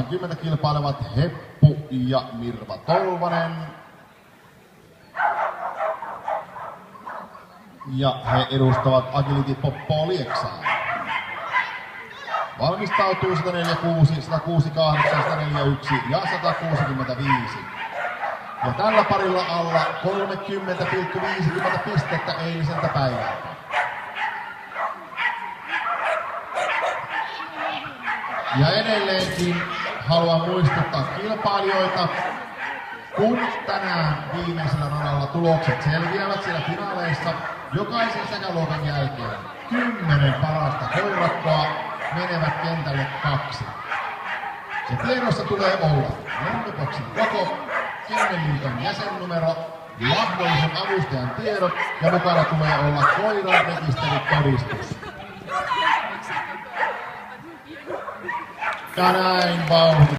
20 kilpailevat Heppu ja Mirva Tolvanen. Ja he edustavat Agility Poppoa Lieksaa. Valmistautuu 146, 168, 141 ja 165. Ja tällä parilla alla 30,50 pistettä eiliseltä päivältä. Ja edelleenkin haluan muistuttaa kilpailijoita, kun tänään viimeisellä radalla tulokset selviävät siellä finaaleissa, jokaisen säkäluokan jälkeen 10 parasta koirakkoa menevät kentälle 2. Ja tiedossa tulee olla lentopoksin koko, Kennelliiton jäsennumero, mahdollisen avustajan tiedot ja mukana tulee olla koiran rekisteritodistus. Ja näin vauhdit.